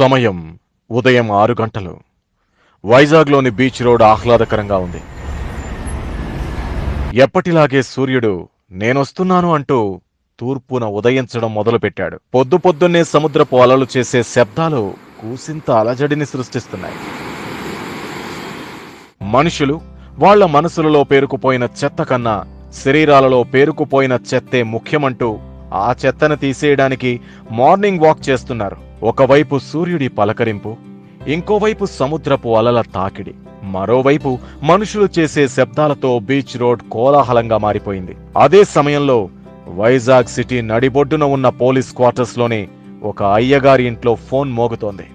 సమయం ఉదయం 6 గంటలు. వైజాగ్లోని బీచ్ రోడ్ ఆహ్లాదకరంగా ఉంది. ఎప్పటిలాగే సూర్యుడు నేనొస్తున్నాను అంటూ తూర్పున ఉదయించడం మొదలుపెట్టాడు. పొద్దున్నే సముద్రపు అలలు చేసే శబ్దాలు కూసింత అలజడిని సృష్టిస్తున్నాయి. మనుషులు వాళ్ల మనసులలో పేరుకుపోయిన చెత్త కన్నా శరీరాలలో పేరుకుపోయిన చెత్తే ముఖ్యమంటూ ఆ చెత్తను తీసేయడానికి మార్నింగ్ వాక్ చేస్తున్నారు. ఒకవైపు సూర్యుడి పలకరింపు, ఇంకోవైపు సముద్రపు అలల తాకిడి, మరోవైపు మనుషులు చేసే శబ్దాలతో బీచ్ రోడ్ కోలాహలంగా మారిపోయింది. అదే సమయంలో వైజాగ్ సిటీ నడిబొడ్డున ఉన్న పోలీస్ క్వార్టర్స్ లోని ఒక అయ్యగారి ఇంట్లో ఫోన్ మోగుతోంది.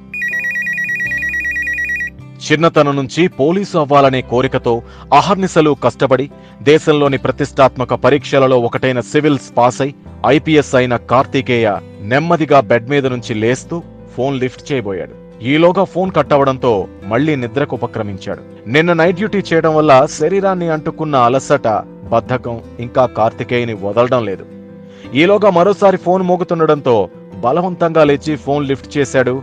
చిన్నతనం నుంచి పోలీసు అవ్వాలనే కోరికతో అహర్నిశలు కష్టపడి దేశంలోని ప్రతిష్టాత్మక పరీక్షలలో ఒకటైన సివిల్స్ పాస్ అయి ఐపీఎస్ అయిన కార్తికేయ నెమ్మదిగా బెడ్ మీద నుంచి లేస్తూ ఫోన్ లిఫ్ట్ చేయబోయాడు. ఈలోగా ఫోన్ కట్ అవడంతో మళ్లీ నిద్రకు ఉపక్రమించాడు. నిన్న నైట్ డ్యూటీ చేయడం వల్ల శరీరాన్ని అంటుకున్న అలసట, బద్ధకం ఇంకా కార్తికేయని వదలడం లేదు. ఈలోగా మరోసారి ఫోన్ మోగుతుండడంతో బలవంతంగా లేచి ఫోన్ లిఫ్ట్ చేశాడు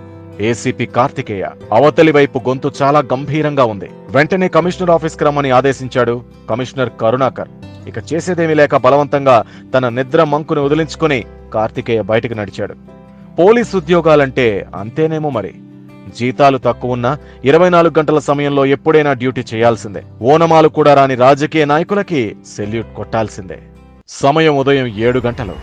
ఏసీపీ కార్తికేయ. అవతలి వైపు గొంతు చాలా గంభీరంగా ఉంది. వెంటనే కమిషనర్ ఆఫీస్కి రమ్మని ఆదేశించాడు కమిషనర్ కరుణాకర్. ఇక చేసేదేమీ లేక బలవంతంగా తన నిద్ర మంకుని వదిలించుకుని కార్తికేయ బయటకు నడిచాడు. పోలీసు ఉద్యోగాలంటే అంతేనేమో మరి. జీతాలు తక్కువున్నా 24 గంటల సమయంలో ఎప్పుడైనా డ్యూటీ చేయాల్సిందే. ఓనమాలు కూడా రాని రాజకీయ నాయకులకి సెల్యూట్ కొట్టాల్సిందే. సమయం ఉదయం 7 గంటలు.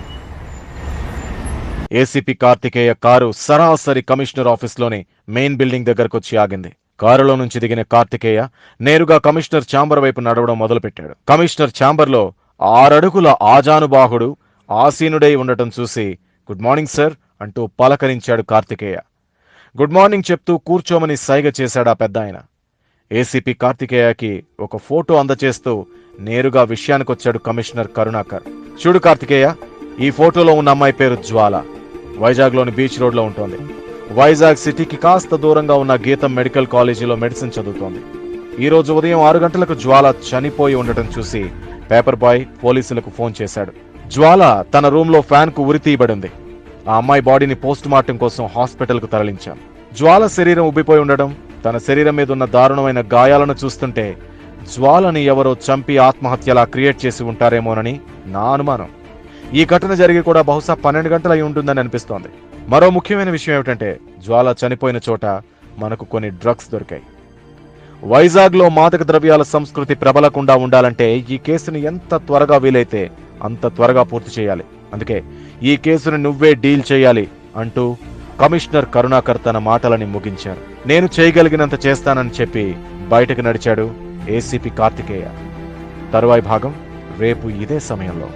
ఏసీపీ కార్తికేయ కారు సరాసరి కమిషనర్ ఆఫీస్లోని మెయిన్ బిల్డింగ్ దగ్గరకొచ్చి ఆగింది. కారులో నుంచి దిగిన కార్తికేయ నేరుగా కమిషనర్ ఛాంబర్ వైపు నడవడం మొదలుపెట్టాడు. కమిషనర్ ఛాంబర్లో 6 అడుగుల ఆజానుబాహుడు ఆసీనుడై ఉండటం చూసి గుడ్ మార్నింగ్ సార్ అంటూ పలకరించాడు కార్తికేయ. గుడ్ మార్నింగ్ చెప్తూ కూర్చోమని సైగ చేశాడా పెద్ద ఆయన. ఏసీపీ కార్తికేయకి ఒక ఫోటో అందచేస్తూ నేరుగా విషయానికొచ్చాడు కమిషనర్ కరుణాకర్. చూడు కార్తికేయ, ఈ ఫోటోలో ఉన్న అమ్మాయి పేరు జ్వాల. వైజాగ్లోని బీచ్ రోడ్లో ఉంటుంది. వైజాగ్ సిటీకి కాస్త దూరంగా ఉన్న గీతం మెడికల్ కాలేజీలో మెడిసిన్ చదువుతోంది. ఈరోజు ఉదయం 6 గంటలకు జ్వాల చనిపోయి ఉండటం చూసి పేపర్ బాయ్ పోలీసులకు ఫోన్ చేశాడు. జ్వాల తన రూమ్లో ఫ్యాన్ కు ఉరి తీయబడింది. ఆ అమ్మాయి బాడీని పోస్ట్ మార్టం కోసం హాస్పిటల్కు తరలించాం. జ్వాల శరీరం ఉబ్బిపోయి ఉండడం, తన శరీరం మీద ఉన్న దారుణమైన గాయాలను చూస్తుంటే జ్వాలని ఎవరో చంపి ఆత్మహత్యలా క్రియేట్ చేసి ఉంటారేమోనని నా అనుమానం. ఈ ఘటన జరిగి కూడా బహుశా 12 గంటలు అయి ఉంటుందని అనిపిస్తోంది. మరో ముఖ్యమైన విషయం ఏమిటంటే జ్వాల చనిపోయిన చోట మనకు కొన్ని డ్రగ్స్ దొరికాయి. వైజాగ్లో మాదక ద్రవ్యాల సంస్కృతి ప్రబలకుండా ఉండాలంటే ఈ కేసుని ఎంత త్వరగా వీలైతే అంత త్వరగా పూర్తి చేయాలి. అందుకే ఈ కేసుని నువ్వే డీల్ చేయాలి అంటూ కమిషనర్ కరుణాకర్ తన మాటలని ముగించారు. నేను చేయగలిగినంత చేస్తానని చెప్పి బయటకు నడిచాడు ఏసీపీ కార్తికేయ. తరువాయి భాగం రేపు ఇదే సమయంలో.